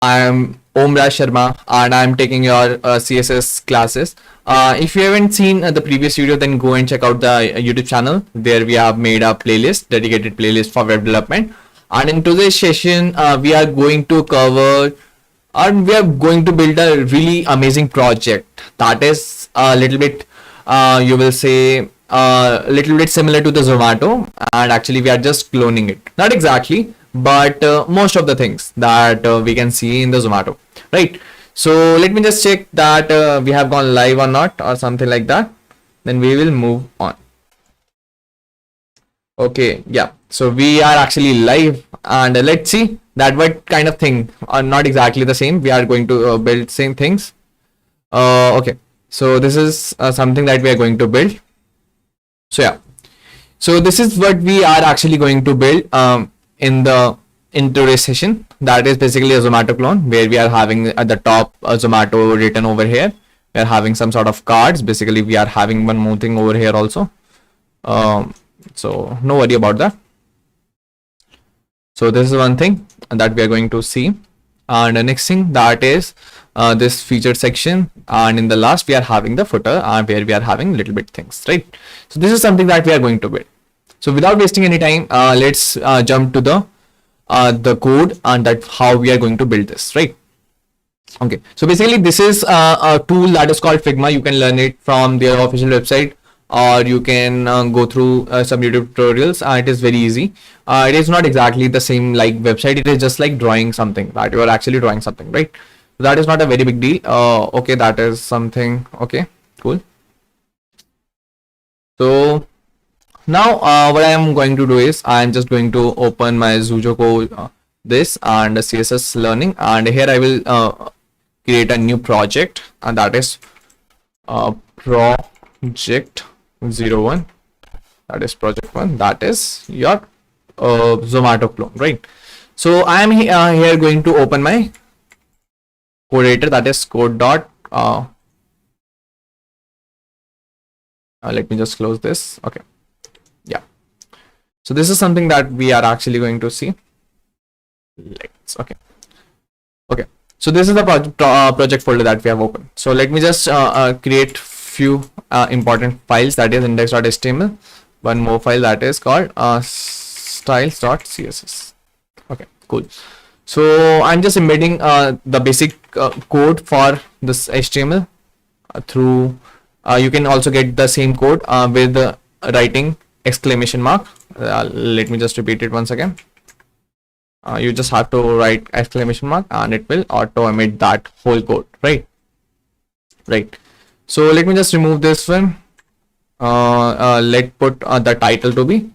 I am Om Raj Sharma and I am taking your CSS classes. If you haven't seen the previous video, then go and check out the YouTube channel. There we have made a playlist, dedicated playlist for web development. And in today's session, we are going to cover and we are going to build a really amazing project that is a little bit, you will say, a little bit similar to the Zomato, and actually we are just cloning it. Not exactly, but most of the things that we can see in the Zomato, right? So let me just check that we have gone live or not, or something like that. Then we will move on. Okay, yeah. So we are actually live, and let's see that what kind of thing are not exactly the same. We are going to build same things. Okay. So this is something that we are going to build. So yeah, so this is what we are actually going to build in today's session. That is basically a Zomato clone, where we are having at the top Zomato written over here. We are having some sort of cards. Basically, we are having one more thing over here also. So no worry about that. So this is one thing that we are going to see. And the next thing, that is this featured section, and in the last we are having the footer, where we are having little bit things, right? So this is something that we are going to build. So without wasting any time, let's jump to the code, and that how we are going to build this, right? Okay, so basically this is a tool that is called Figma. You can learn it from their official website, or you can go through some YouTube tutorials. It is very easy. It is not exactly the same like website. It is just like drawing something, that you are actually drawing something, right? So that is not a very big deal. Okay, that is something. Okay, cool. So now what I am going to do is I am just going to open my Zomato this and CSS learning, and here I will create a new project, and that is project 01. That is project 1. That is your Zomato clone, right? So I am here going to open my code editor, that is code dot let me just close this. Okay, yeah. So this is something that we are actually going to see. Let's okay. So this is the project folder that we have opened. So let me just create few important files, that is index.html, one more file that is called styles.css. Okay, cool. So I'm just embedding the basic code for this HTML through you can also get the same code with writing exclamation mark. Let me just repeat it once again. You just have to write exclamation mark, and it will auto emit that whole code, right? So let me just remove this one. Let's put the title to be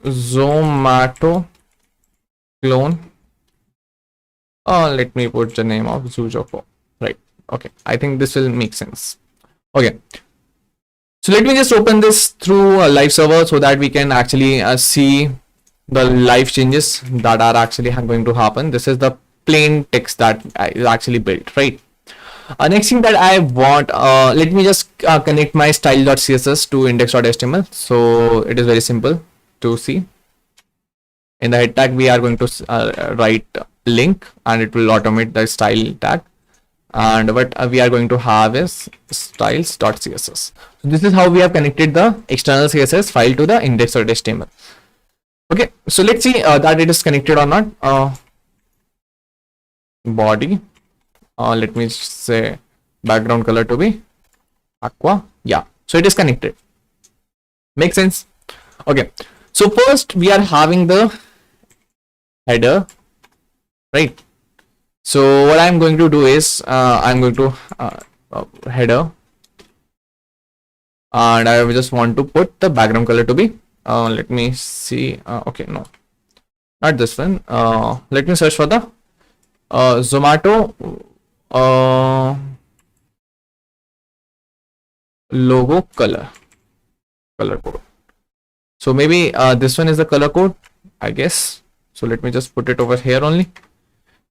Zomato clone. Let me put the name of Zomato, right? Okay, I think this will make sense. Okay, so let me just open this through a live server so that we can actually see the live changes that are actually going to happen. This is the plain text that is actually built, right? Next thing that I want, let me just connect my style.css to index.html. So it is very simple to see. In the head tag, we are going to write link, and it will automate the style tag. And what we are going to have is styles.css. So this is how we have connected the external CSS file to the index.html. Okay, so let's see that it is connected or not. Body. Let me say background color to be aqua. Yeah, so it is connected. Makes sense. Okay, so first we are having the header, right? So what I'm going to do is I'm going to header, and I just want to put the background color to be let me see. Okay, no, not this one. Let me search for the Zomato logo color code. So maybe this one is the color code, I guess. So let me just put it over here only.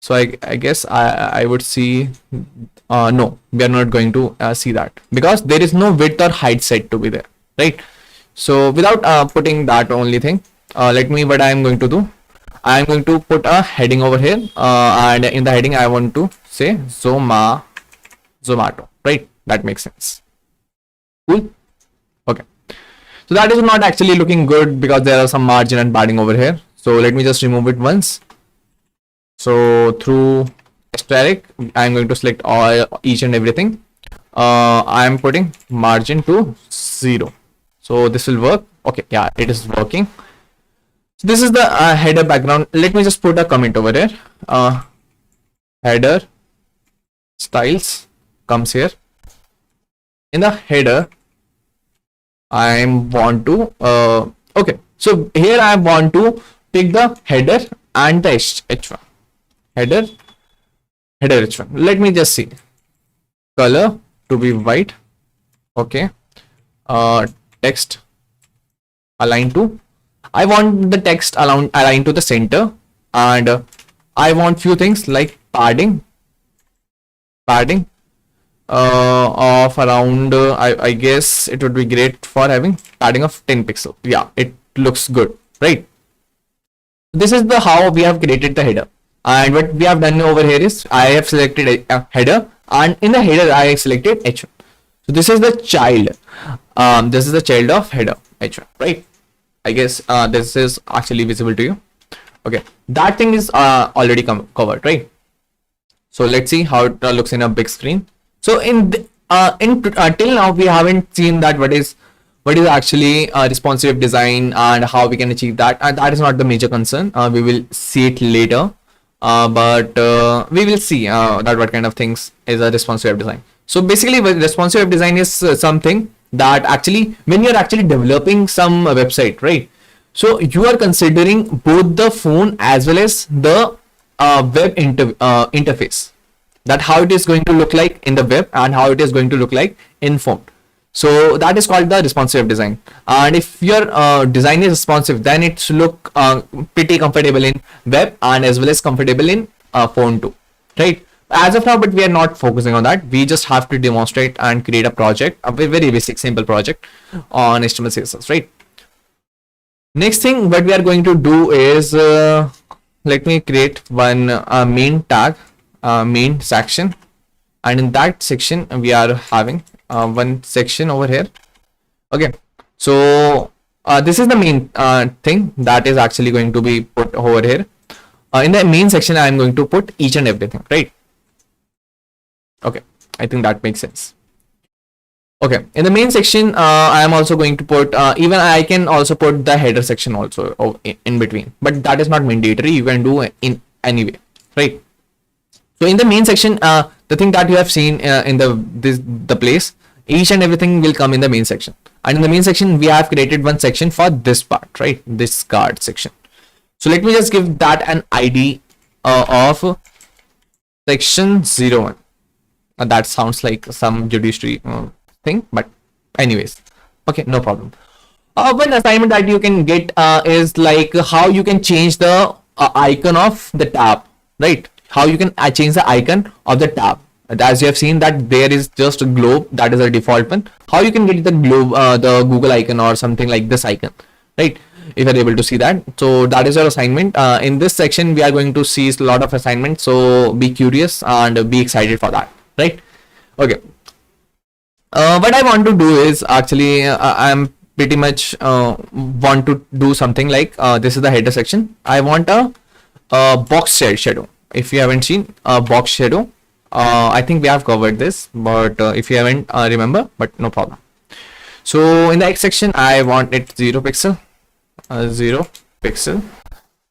So I guess I would see no, we are not going to see that, because there is no width or height set to be there, right? So without putting that only thing, what I am going to do, I'm going to put a heading over here, and in the heading I want to say Zomato, right? That makes sense. Cool. Okay, so that is not actually looking good because there are some margin and padding over here. So let me just remove it once. So through asterisk, I'm going to select each and everything. I am putting margin to 0. So this will work. Okay, yeah, it is working. So this is the header background. Let me just put a comment over here. Header styles comes here. In the header, I want to okay. So here I want to pick the header and the h1. Header h1. Let me just see. Color to be white. Okay. Text align to. I want the text align to the center, and I want few things like padding of around I guess it would be great for having padding of 10 pixel. Yeah, it looks good, right? This is the how we have created the header, and what we have done over here is I have selected a header, and in the header I selected h1. So this is the child. This is the child of header h1, right? I guess this is actually visible to you. Okay, that thing is already covered, right? So let's see how it looks in a big screen. So till now we haven't seen that what is actually responsive design and how we can achieve that, and that is not the major concern. We will see it later, but we will see that what kind of things is a responsive design. So basically, responsive design is something that actually when you're actually developing some website, right? So you are considering both the phone as well as the web interface, that how it is going to look like in the web and how it is going to look like in phone. So that is called the responsive design. And if your design is responsive, then it's look pretty comfortable in web and as well as comfortable in phone too, right? As of now, but we are not focusing on that. We just have to demonstrate and create a project, a very basic simple project on HTML CSS, right? Next thing what we are going to do is let me create one main tag, main section, and in that section we are having one section over here. Okay, so this is the main thing that is actually going to be put over here. In the main section I am going to put each and everything, right? Okay, I think that makes sense. Okay, in the main section I am also going to put even I can also put the header section also in between, but that is not mandatory. You can do in any way, right? So in the main section, the thing that you have seen in the place, each and everything will come in the main section. And in the main section, we have created one section for this part, right? This card section. So let me just give that an ID of section 01. That sounds like some judiciary thing, but anyways, okay, no problem. One assignment that you can get is like how you can change the icon of the tab, right? How you can change the icon of the tab. As you have seen that there is just a globe, that is a default one. How you can get the globe, the Google icon or something like this icon, right? If you're able to see that. So that is your assignment. In this section, we are going to see a lot of assignments. So be curious and be excited for that, right? Okay. What I want to do is actually, I'm pretty much want to do something like this is the header section. I want a box shadow. If you haven't seen a box shadow, I think we have covered this, but if you haven't, remember, but no problem. So in the X section, I want it 0 pixel, 0 pixel.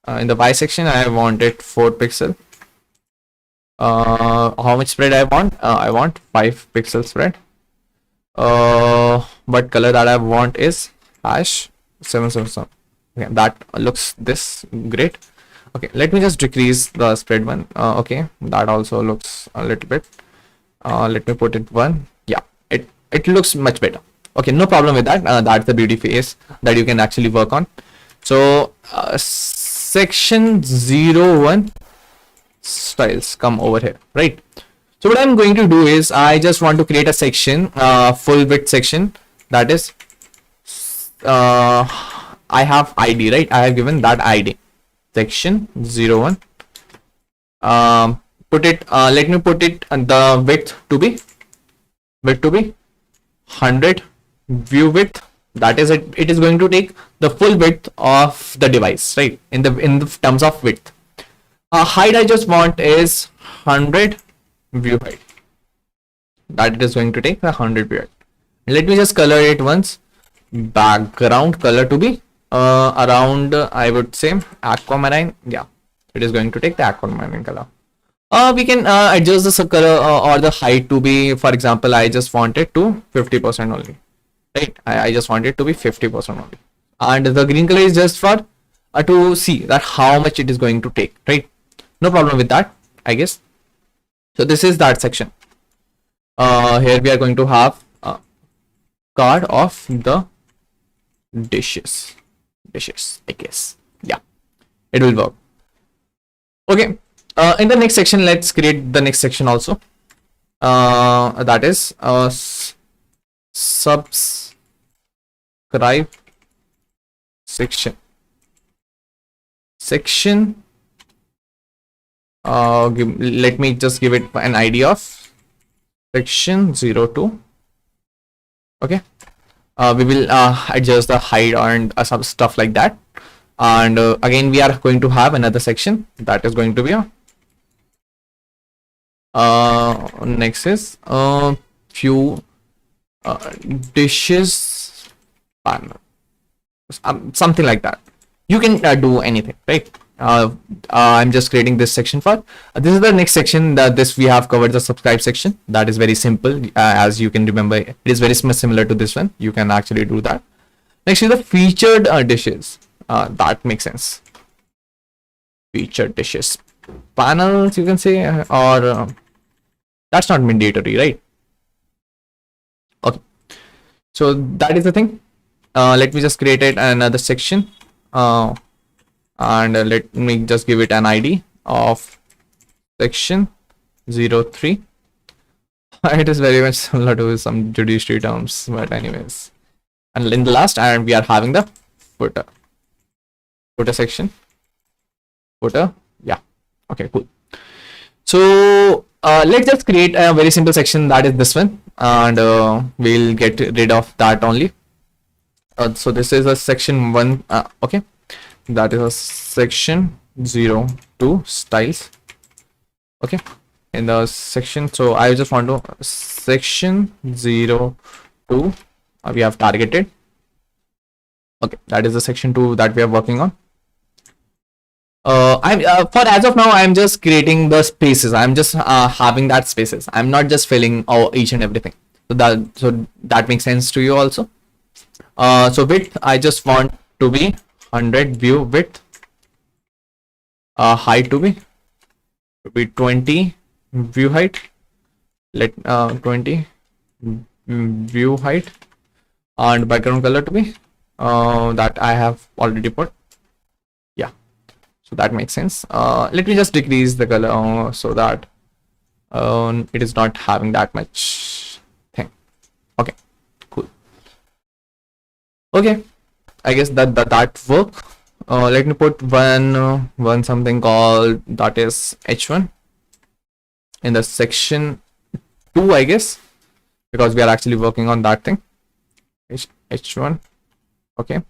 In the Y section, I want it 4 pixel. How much spread I want? I want 5 pixel spread. What color that I want is #777. Okay, that looks this great. Okay, let me just decrease the spread one. Okay, that also looks a little bit. Let me put it 1. Yeah, it looks much better. Okay, no problem with that. That's the beauty phase that you can actually work on. So section 01 styles come over here, right? So what I'm going to do is I just want to create a section, full width section, that is I have ID, right? I have given that ID. section 01. Put it, let me put it the width to be 100. View width, that is it is going to take the full width of the device, right? In the terms of width. Height I just want is 100. View height, that it is going to take the 100 view height. Let me just color it once. Background color to be around, I would say, aquamarine. Yeah, it is going to take the aquamarine color. We can adjust the color or the height to be, for example, I just want it to 50% only, right? I just want it to be 50% only, and the green color is just for to see that how much it is going to take, right? No problem with that, I guess. So this is that section. Here we are going to have a card of the dishes, I guess. Yeah, it will work. Okay. In the next section, let's create the next section also. That is subscribe section. Let me just give it an ID of section 02. Okay. We will adjust the height and some stuff like that. And again, we are going to have another section that is going to be next is few dishes panel, something like that. You can do anything, right? I'm just creating this section for this is the next section. That this we have covered the subscribe section. That is very simple, as you can remember. It is very similar to this one. You can actually do that. Next is the featured dishes. That makes sense. Featured dishes panels, you can say, or that's not mandatory, right? Okay, so that is the thing. Let me just create it another section, and let me just give it an ID of section 03. It is very much similar to some judiciary terms, but anyways. And in the last, and we are having the footer section. Footer, yeah. Okay, cool. So let's just create a very simple section, that is this one, and we'll get rid of that only. So this is a section 1. Okay, that is a section 02 styles. Okay, in the section, so I just want to section 02 we have targeted. Okay, that is the section 2 that we are working on. I'm for as of now, I'm just creating the spaces. I'm just having that spaces. I'm not just filling each and everything. So that makes sense to you also. So width, I just want to be 100 view width. Height to be 20 view height. Let 20 view height, and background color to be that I have already put. Yeah, so that makes sense. Let me just decrease the color so that it is not having that much thing. Okay, cool. Okay, I guess that work. Let me put one something called that is h1 in the section 2, I guess, because we are actually working on that thing. H1. Okay,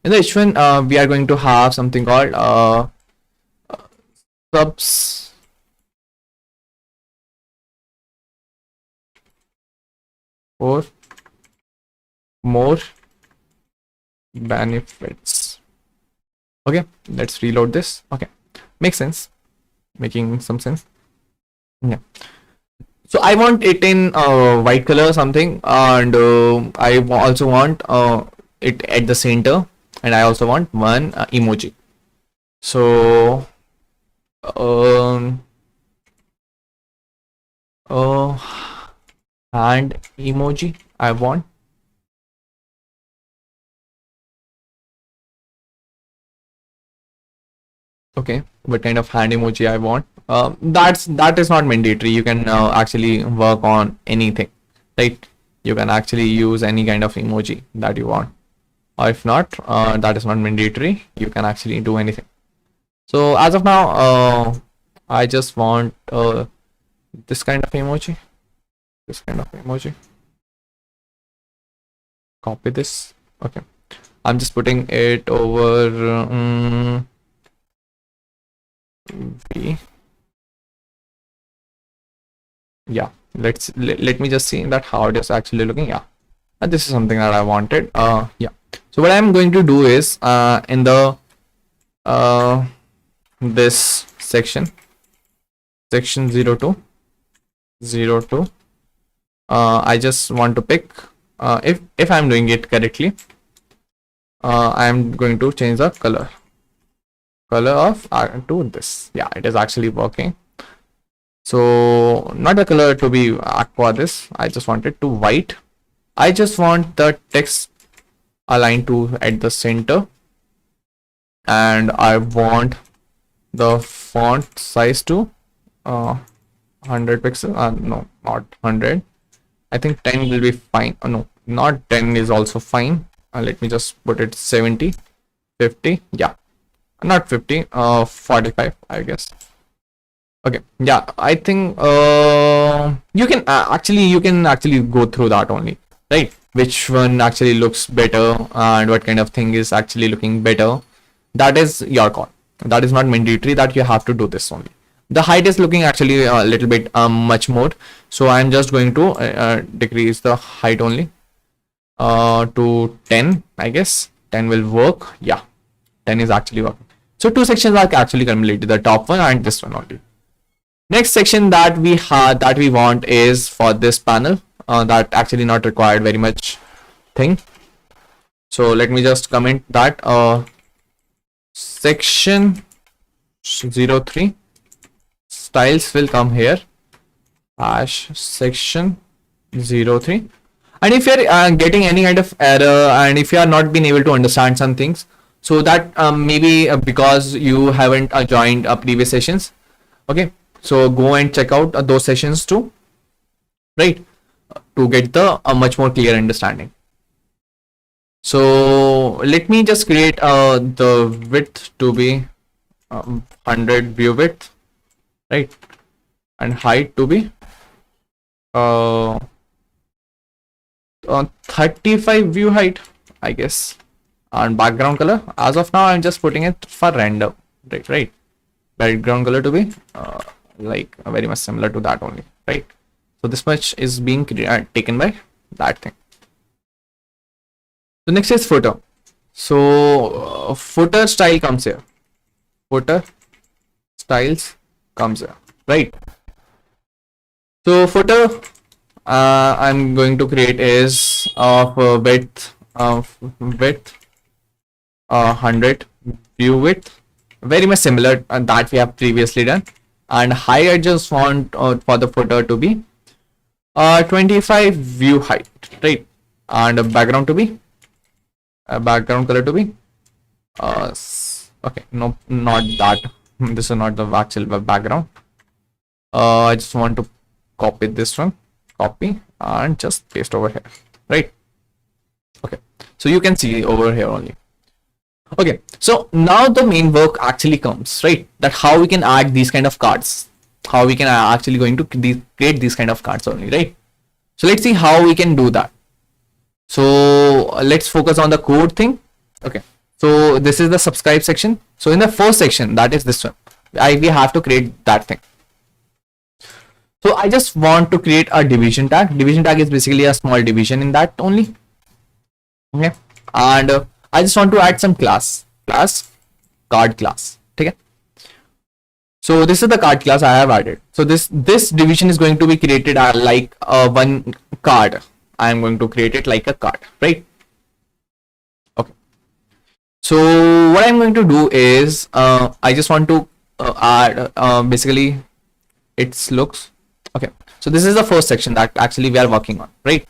in the h1 we are going to have something called subs for more benefits. Okay, let's reload this. Okay, makes sense, making some sense. Yeah, so I want it in white color something, and I also want it at the center, and I also want one emoji. So hand emoji I want. Okay, what kind of hand emoji I want? That is not mandatory. You can actually work on anything, right? You can actually use any kind of emoji that you want, or if not, that is not mandatory. You can actually do anything. So as of now, I just want this kind of emoji, copy this. Okay, I'm just putting it over V. Yeah, let me just see that how it is actually looking. Yeah, this is something that I wanted. Yeah, so what I'm going to do is in the this section 02 I just want to pick if I'm doing it correctly, I'm going to change the color of to this. Yeah, it is actually working. So not the color to be aqua, this I just want it to white. I just want the text aligned to at the center, and I want the font size to 100 pixels. No, not 100. I think 10 will be fine. No, not 10 is also fine. Let me just put it 70, 50. Yeah, not 50, 45, I guess. Okay, yeah, I think you can actually go through that only, right? Which one actually looks better and what kind of thing is actually looking better. That is your call. That is not mandatory that you have to do this only. The height is looking actually a little bit much more, so I'm just going to decrease the height only to 10. I guess 10 will work. Yeah, 10 is actually working. So two sections are actually completed, the top one and this one only. Next section that we want is for this panel, that actually not required very much thing. So let me just comment that section 03 styles will come here, hash section 03. And if you're getting any kind of error, and if you are not been able to understand some things, so that maybe because you haven't joined previous sessions. Okay, so go and check out those sessions too, right, to get the much more clear understanding. So let me just create the width to be 100 view width, right, and height to be 35 view height, I guess. And background color, as of now I'm just putting it for random, right. Background color to be like very much similar to that only, right? So this much is being taken by that thing. The next is footer. So footer style comes here. Footer styles comes here, right? So footer I'm going to create is of width 100 view width, very much similar that we have previously done. And height I just want for the footer to be 25 view height, right? And background to be background color to be okay, no, not that. This is not the actual background. I just want to copy this one, copy and just paste over here, right? Okay, so you can see over here only. Okay, so now the main work actually comes, right? That how we can add these kind of cards, how we can actually going to create these kind of cards only, right? So let's see how we can do that. So let's focus on the code thing. Okay, so this is the subscribe section. So in the first section, that is this one, we have to create that thing. So I just want to create a division tag. Division tag is basically a small division in that only. Okay, and I just want to add some class card class. Okay, so this is the card class I have added. So this division is going to be created like one card. I am going to create it like a card, right? Okay, so what I'm going to do is I just want to add basically its looks. Okay, so this is the first section that actually we are working on, right?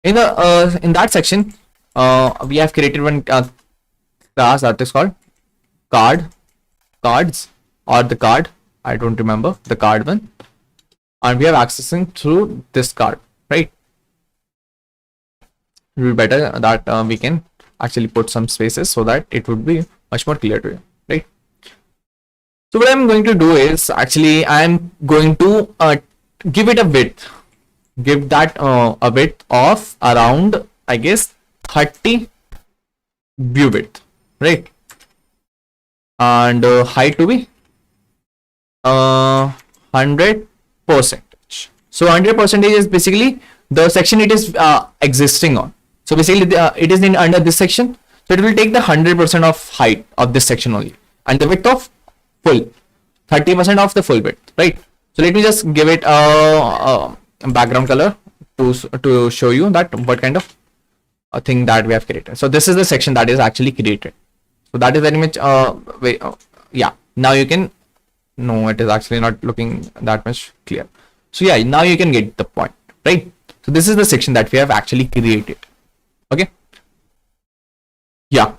In the in that section we have created one class that is called cards or the card, I don't remember the card one, and we are accessing through this card, right? It will be better that we can actually put some spaces so that it would be much more clear to you, right? So what I'm going to do is actually I'm going to give it a width, give that a width of around, I guess, 30 view width, right? And height to be 100%. So 100% is basically the section it is existing on. So basically it is in under this section, so it will take the 100% of height of this section only, and the width of full 30% of the full width, right? So let me just give it a background color to show you that what kind of a thing that we have created. So this is the section that is actually created. So that is very much yeah, now you can, no, it is actually not looking that much clear. So yeah, now you can get the point, right? So this is the section that we have actually created. Okay, yeah.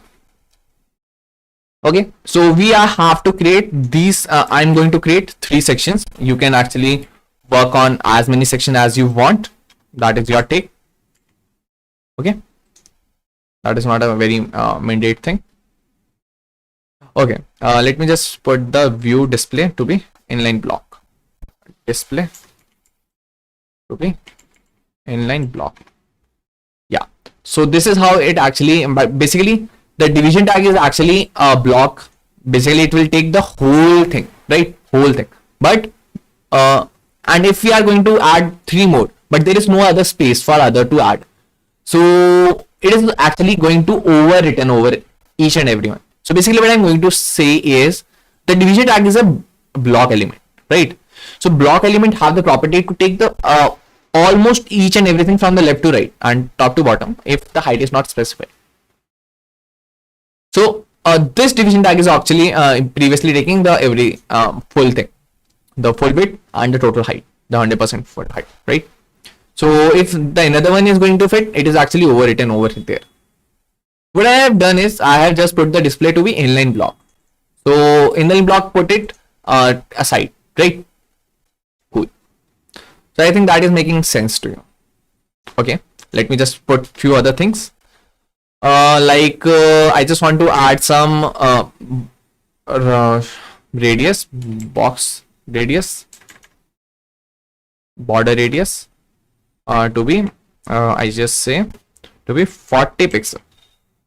Okay, so we have to create these. I'm going to create 3 sections. You can actually work on as many sections as you want. That is your take. Okay, that is not a very mandate thing. Okay, let me just put the view display to be inline block. Display to be inline block. Yeah, so this is how it actually, basically the division tag is actually a block. Basically it will take the whole thing, right? Whole thing. But and if we are going to add 3 more, but there is no other space for other to add, so it is actually going to overwritten over each and every one. So basically what I'm going to say is the division tag is a block element, right? So block element have the property to take the almost each and everything from the left to right and top to bottom if the height is not specified. So this division tag is actually previously taking the every full thing, the full width and the total height, the 100% full height, right? So if the another one is going to fit, it is actually overwritten over there. What I have done is I have just put the display to be inline block. So inline block, put it aside, right? Cool. So I think that is making sense to you. Okay, let me just put few other things. I just want to add some radius, box radius, border radius to be I just say to be 40 pixel,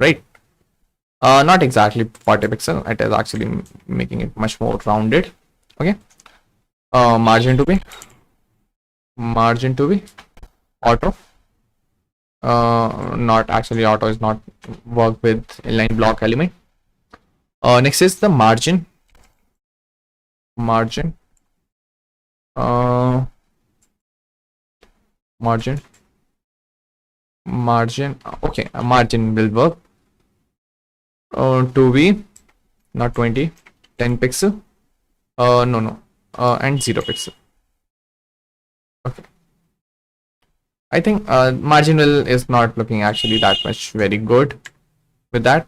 right? Not exactly 40 pixel, it is actually making it much more rounded. Okay, margin to be auto. Not actually, auto is not work with inline block element. Next is the margin. Margin okay, margin will work to be not 20, 10 pixel, and 0 pixel. Okay, I think marginal is not looking actually that much very good with that.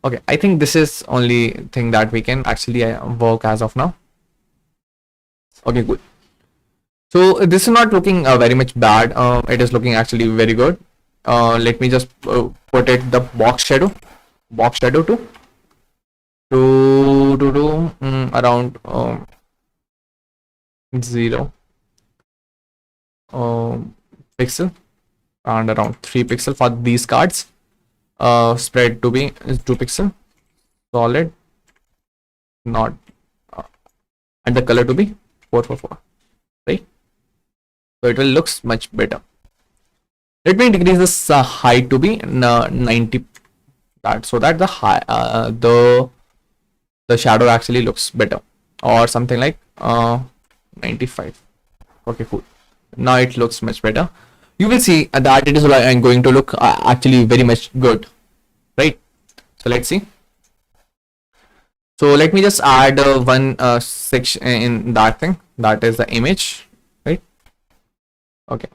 Okay, I think this is only thing that we can actually work as of now. Okay, good. So this is not looking very much bad. It is looking actually very good. Let me just put it the box shadow to around 0 pixel and around 3 pixel for these cards. Spread to be 2 pixel, solid, not and the color to be 444, right? So it will looks much better. Let me decrease this height to be 90, that so that the high the shadow actually looks better, or something like 95. Okay, cool. Now it looks much better. You will see that it is going to look actually very much good, right? So let's see. So let me just add one section in that thing, that is the image, right? Okay,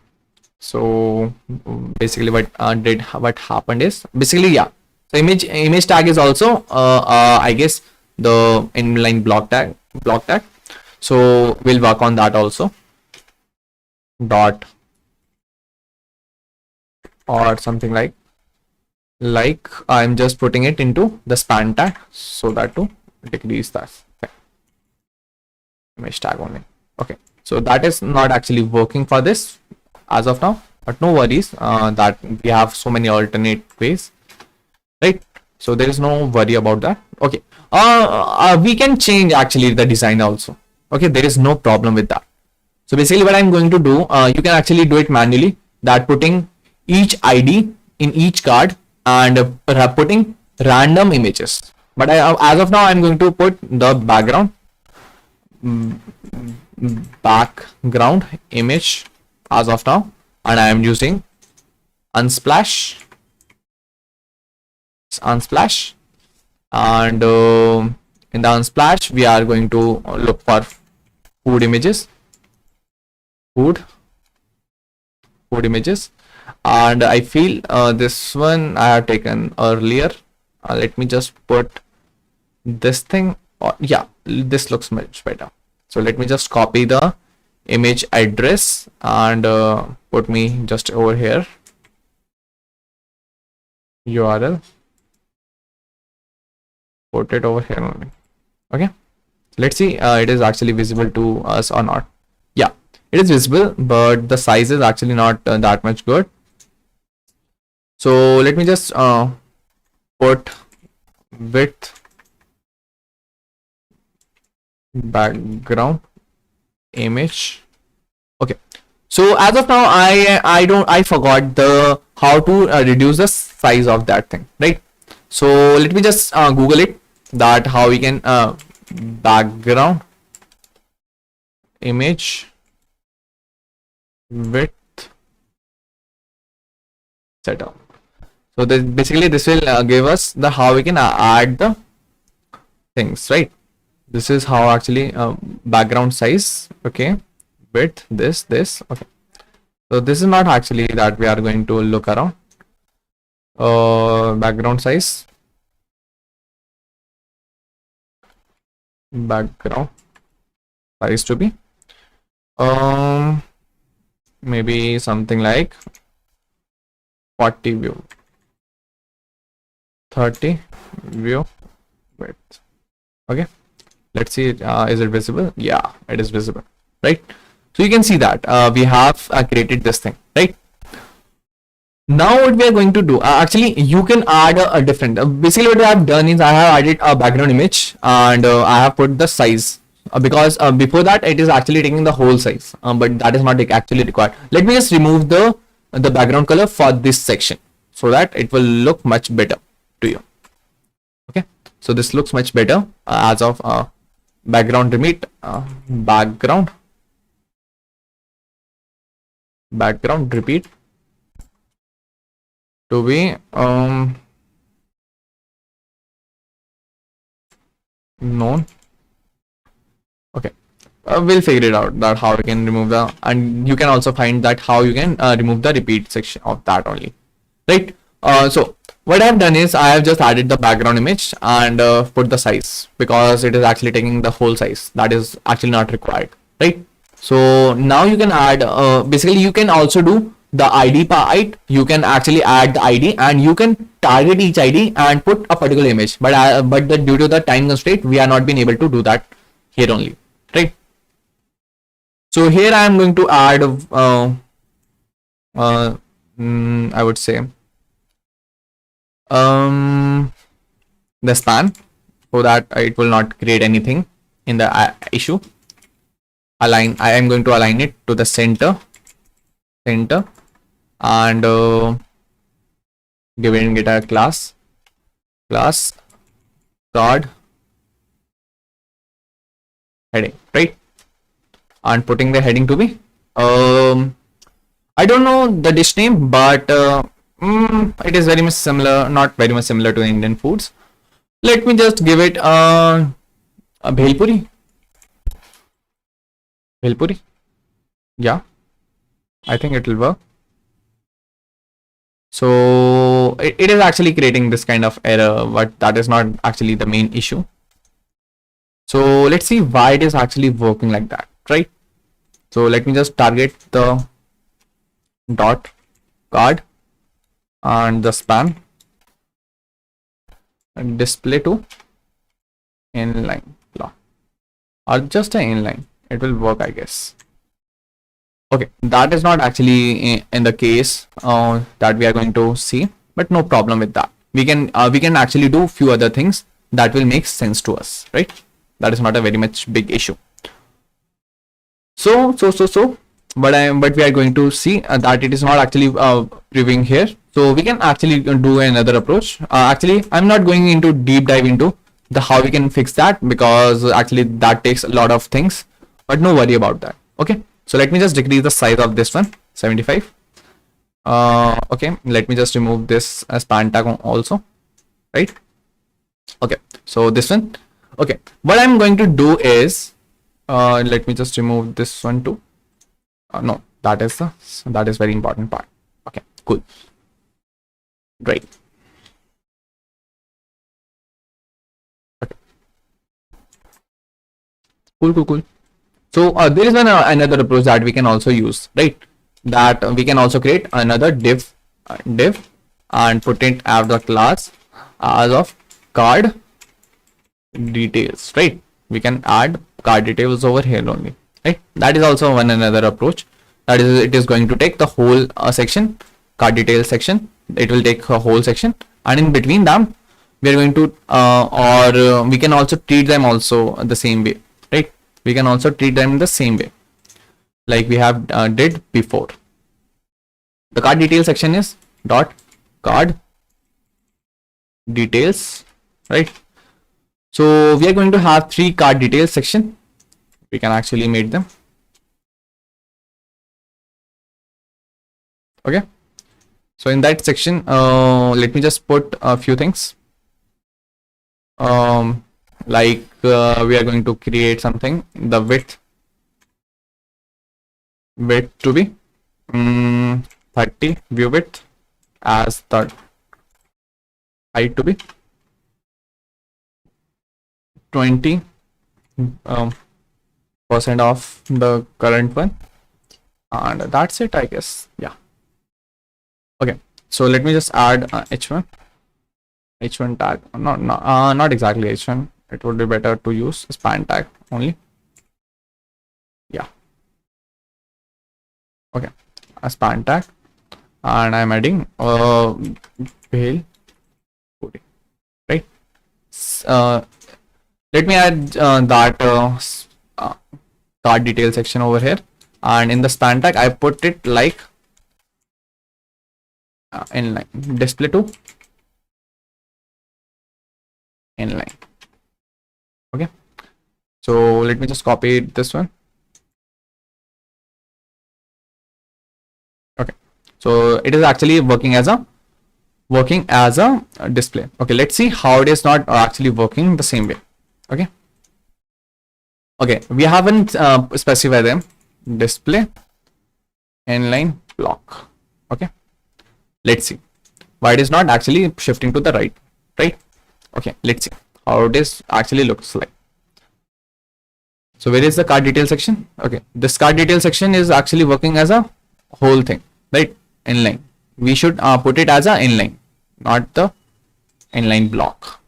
so basically what happened is basically, yeah, so image tag is also I guess the inline block tag. So we'll work on that also. Dot or something like I'm just putting it into the span tag so that to decrease that. image tag only. Okay, so that is not actually working for this as of now, but no worries, that we have so many alternate ways, right? So there is no worry about that. Okay, we can change actually the design also. Okay, there is no problem with that. So basically what I'm going to do, you can actually do it manually, that putting each ID in each card and putting random images. But as of now, I'm going to put the background image as of now, and I am using unsplash, and in the unsplash we are going to look for food images, food images, and I feel this one I have taken earlier. Let me just put this thing, yeah, this looks much better. So let me just copy the image address and put me just over here, URL, put it over here only. Okay, let's see it is actually visible to us or not. Yeah, it is visible, but the size is actually not that much good. So let me just put width background image. Okay, so as of now I forgot the how to reduce the size of that thing, right? So let me just Google it, that how we can background image width setup. So this basically this will give us the how we can add the things, right? This is how actually background size. Okay, width, this. Okay, so this is not actually that we are going to look around. Background size, to be maybe something like 40 view, 30 view width. Okay, let's see, is it visible? Yeah, it is visible, right? So you can see that we have created this thing, right? Now what we are going to do, actually you can add a different, basically what I have done is I have added a background image and I have put the size, because before that it is actually taking the whole size, but that is not actually required. Let me just remove the background color for this section so that it will look much better to you. Okay, so this looks much better as of background repeat, background repeat to be known. Okay, we'll figure it out, that how we can remove the, and you can also find that how you can remove the repeat section of that only, right? So what I have done is I have just added the background image and put the size, because it is actually taking the whole size, that is actually not required, right? So now you can add, basically you can also do the ID part. You can actually add the ID and you can target each ID and put a particular image, but due to the time constraint we are not been able to do that here only, right? So here I am going to add I would say the span, so that it will not create anything in the issue. Align, I am going to align it to the center and giving it a class card heading, right? And putting the heading to be I don't know the dish name, but it is very much similar, not very much similar to Indian foods. Let me just give it a bhelpuri. Yeah, I think it will work. So it is actually creating this kind of error, but that is not actually the main issue. So let's see why it is actually working like that, right? So let me just target the dot card and the span and display to inline block. or just an inline. It will work, I guess. Okay, that is not actually in the case that we are going to see, but no problem with that. We can actually do few other things that will make sense to us, right? That is not a very much big issue. So but we are going to see that it is not actually previewing here. So we can actually do another approach. Actually, I'm not going into deep dive into the how we can fix that, because actually that takes a lot of things, but no worry about that. Okay, so let me just decrease the size of this one, 75. Okay, let me just remove this as span tag also, right? Okay, so this one. Okay, what I'm going to do is let me just remove this one too. No, that is very important part. Okay, cool. Great. Okay. Cool. So there is another approach that we can also use, right? That we can also create another div and put it as the class as of card details, right? We can add card details over here only, right? That is also one another approach. That is, it is going to take the whole section, card details section. It will take a whole section, and in between them, we are going to we can also treat them also the same way, right? We can also treat them in the same way like we have did before. The card details section is dot card details, right? So we are going to have 3 card details section. We can actually make them. Okay, so in that section, let me just put a few things. Like we are going to create something, the width to be 30, view width as the height to be 20 percent of the current one, and that's it, I guess. Yeah. Okay, so let me just add h1 tag. Not exactly h1. It would be better to use span tag only. Yeah. Okay, a span tag, and I'm adding Bhel, right? Let me add that card detail section over here, and in the span tag I put it like inline display to inline. Okay, so let me just copy this one. Okay, so it is actually working as a display. Okay, let's see how it is not actually working the same way. Okay, we haven't specified them. Display inline block. Okay, let's see why it is not actually shifting to the right. Okay, let's see how it is actually looks like. So where is the card detail section? Okay, this card detail section is actually working as a whole thing, right? Inline. We should put it as a inline, not the inline block.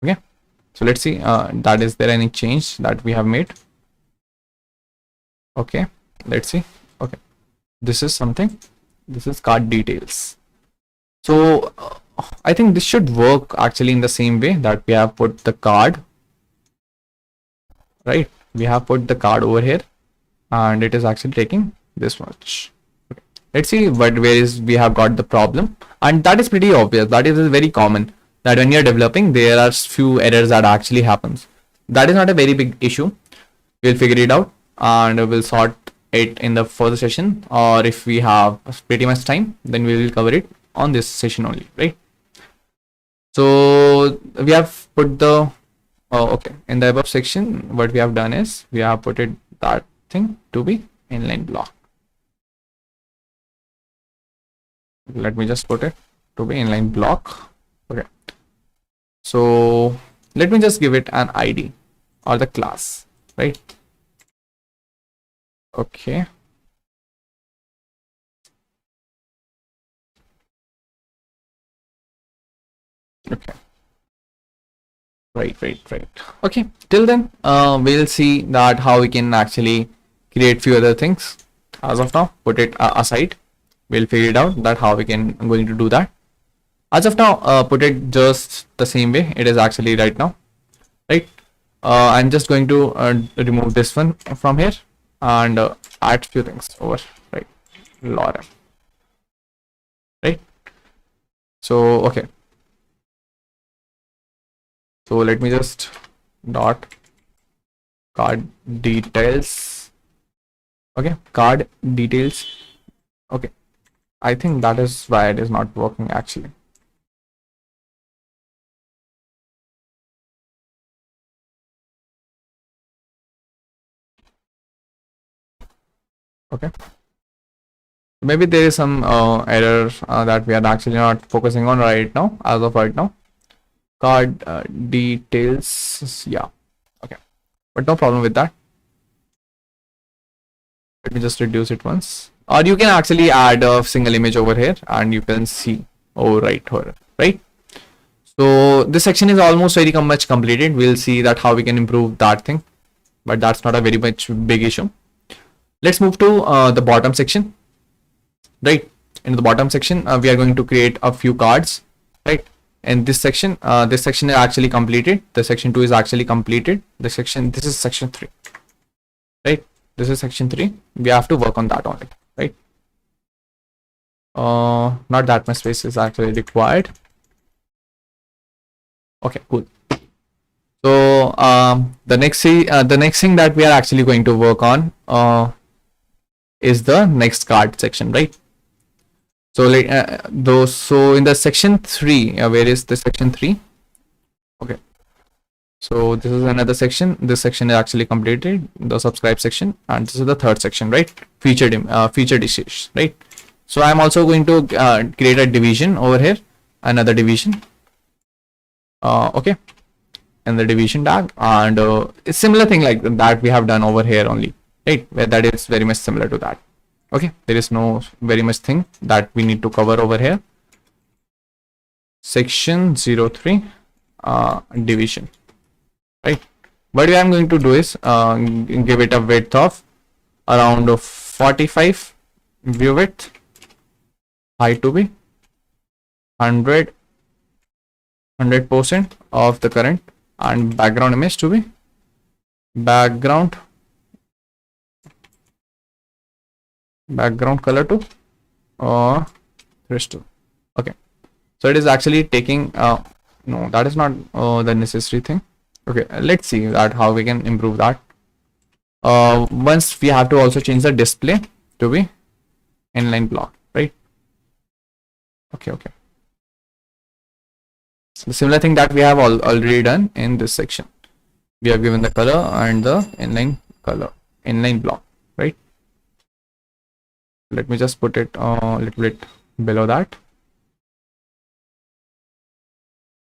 Okay, so let's see that is there any change that we have made. Okay, let's see. Okay, this is something, this is card details. So I think this should work actually in the same way that we have put the card, right? We have put the card over here, and it is actually taking this much. Okay. Let's see where is we have got the problem, and that is pretty obvious. That is very common that when you're developing, there are few errors that actually happens. That is not a very big issue. We'll figure it out and we'll sort it in the further session, or if we have pretty much time, then we will cover it on this session only, right? So we have put the okay, in the above section, what we have done is we have put it that thing to be inline block. Let me just put it to be inline block. Okay, so let me just give it an ID or the class, right? Okay, Right. Okay, till then, we'll see that how we can actually create few other things. As of now, put it aside. We'll figure it out that how we can I'm going to do that. As of now, put it just the same way it is actually right now, right? I'm just going to remove this one from here and add few things over, right? Lorem, right? So okay, so let me just dot card details. Okay, card details. Okay, I think that is why it is not working actually. Okay, maybe there is some error that we are actually not focusing on right now, as of right now. Card details, yeah, okay, but no problem with that. Let me just reduce it once, or you can actually add a single image over here and you can see, oh right here, right? So this section is almost very much completed. We'll see that how we can improve that thing, but that's not a very much big issue. Let's move to the bottom section, right? In the bottom section, we are going to create a few cards, right? And this section is actually completed. The section 2 is actually completed. This is section 3, right? This is section 3. We have to work on that only, right? Not that much space is actually required. Okay, cool. So the next thing that we are actually going to work on is the next card section, right? So so in the section 3, where is the section 3? Okay, so this is another section. This section is actually completed, the subscribe section, and this is the third section, right? Featured issues, right? So I'm also going to create a division over here, another division. Okay, and the division tag, and it's similar thing like that we have done over here only, right? Where that is very much similar to that. Okay, there is no very much thing that we need to cover over here. Section 03 division, right? What I'm going to do is give it a width of around 45, view width, height to be 100% of the current, and background image to be background color to crystal. Okay, so it is actually taking no, that is not the necessary thing. Okay, let's see that how we can improve that. Once we have to also change the display to be inline block, right? Okay, the similar thing that we have already done in this section. We have given the color and the inline block, right? Let me just put it a little bit below that.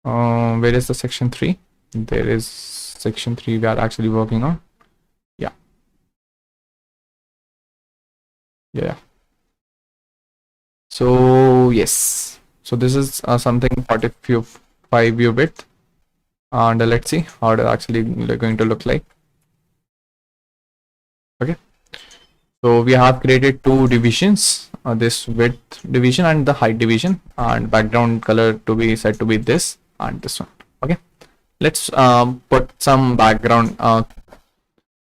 Where is the section 3? There is section 3 we are actually working on. Yeah. So yes, so this is something 45 view width, and let's see how it actually going to look like. Okay, so we have created two divisions, this width division and the height division, and background color to be set to be this and this one. Okay, let's put some background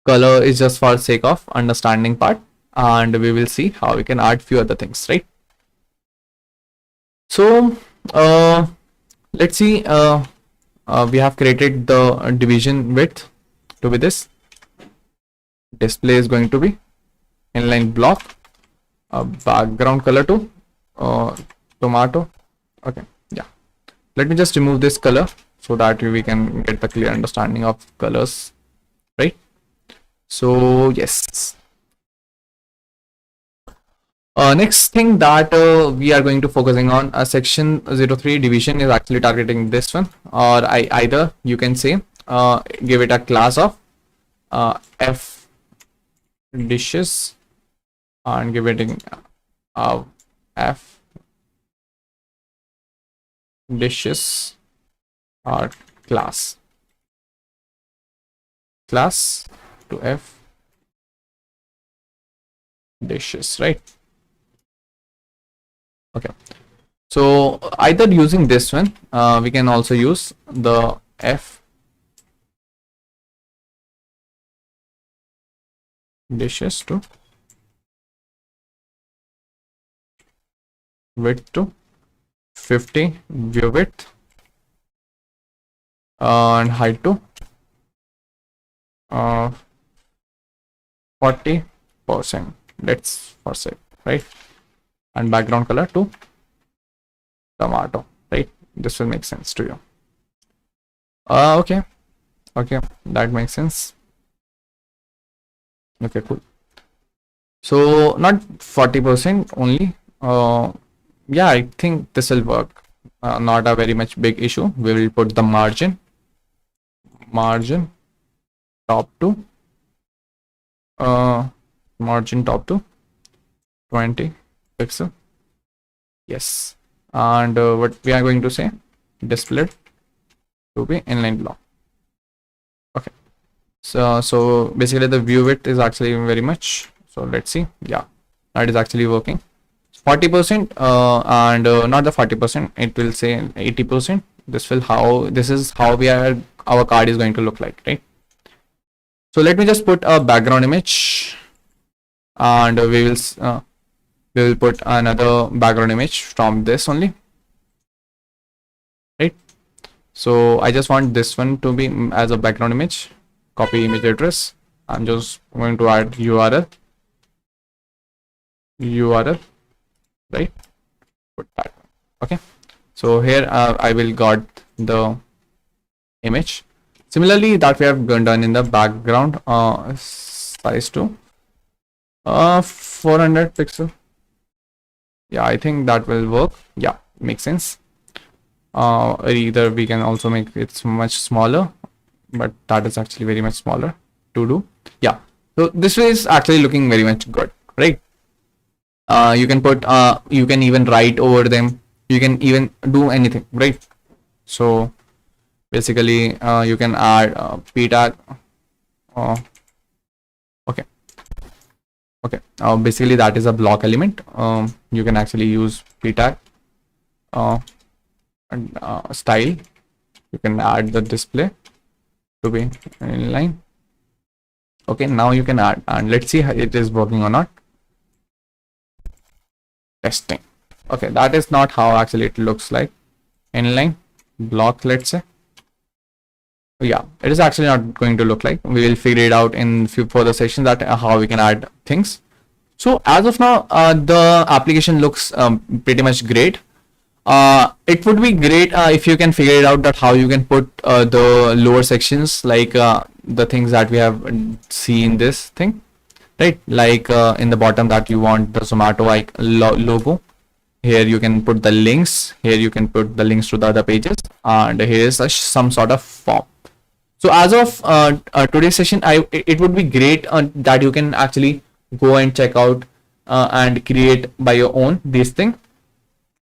color is just for sake of understanding part, and we will see how we can add few other things, right? So let's see, we have created the division width to be this. Display is going to be inline block, background color to tomato. Okay, yeah, let me just remove this color so that we can get the clear understanding of colors, right? So yes, next thing that we are going to focusing on section 03 division is actually targeting this one, or either you can say give it a class of f dishes and give it f dishes class, class to f dishes, right? Okay, so either using this one, we can also use the f dishes to width to 50, view width, and height to 40%. Let's first say, right? And background color to tomato, right? This will make sense to you. Okay, that makes sense. Okay, cool. So not 40% only. Yeah, I think this will work. Not a very much big issue. We will put the margin top to margin top to 20 pixel. Yes, and what we are going to say, display to be inline block. Okay, so basically the view width is actually very much. So let's see. Yeah, that is actually working. 40% and not the 40%, it will say 80%. This is how our card is going to look like, right? So let me just put a background image, and we will put another background image from this only, right? So I just want this one to be as a background image. Copy image address. I'm just going to add URL, right? Put that one. Okay, so here I will got the image. Similarly, that we have done in the background, size to 400 pixel. Yeah, I think that will work. Yeah, makes sense. Either we can also make it much smaller, but that is actually very much smaller to do. Yeah, so this is actually looking very much good, right? You can put you can even write over them, you can even do anything, right? So basically you can add p tag. Okay, basically that is a block element. You can actually use p tag and style. You can add the display to be inline. Okay, now you can add, and let's see how it is working or not. Testing. Okay, that is not how actually it looks like. Inline block, let's say. Yeah, it is actually not going to look like. We will figure it out in few further sessions that how we can add things. So as of now, the application looks pretty much great. It would be great if you can figure it out that how you can put the lower sections, like the things that we have seen this thing, right? Like in the bottom that you want the Zomato like logo. Here you can put the links. Here you can put the links to the other pages, and here is some sort of form. So as of today's session, it would be great that you can actually go and check out and create by your own this thing.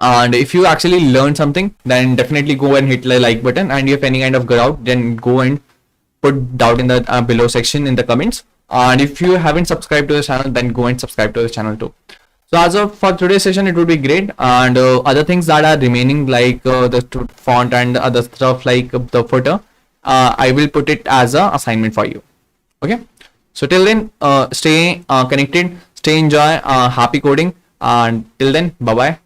And if you actually learn something, then definitely go and hit the like button. And if any kind of doubt, then go and put doubt in the below section in the comments. And if you haven't subscribed to the channel, then go and subscribe to the channel too. So as of for today's session, it would be great. And other things that are remaining, like the font and other stuff like the footer, I will put it as a assignment for you. Okay, so till then, stay connected, stay enjoy, happy coding, and till then, bye bye.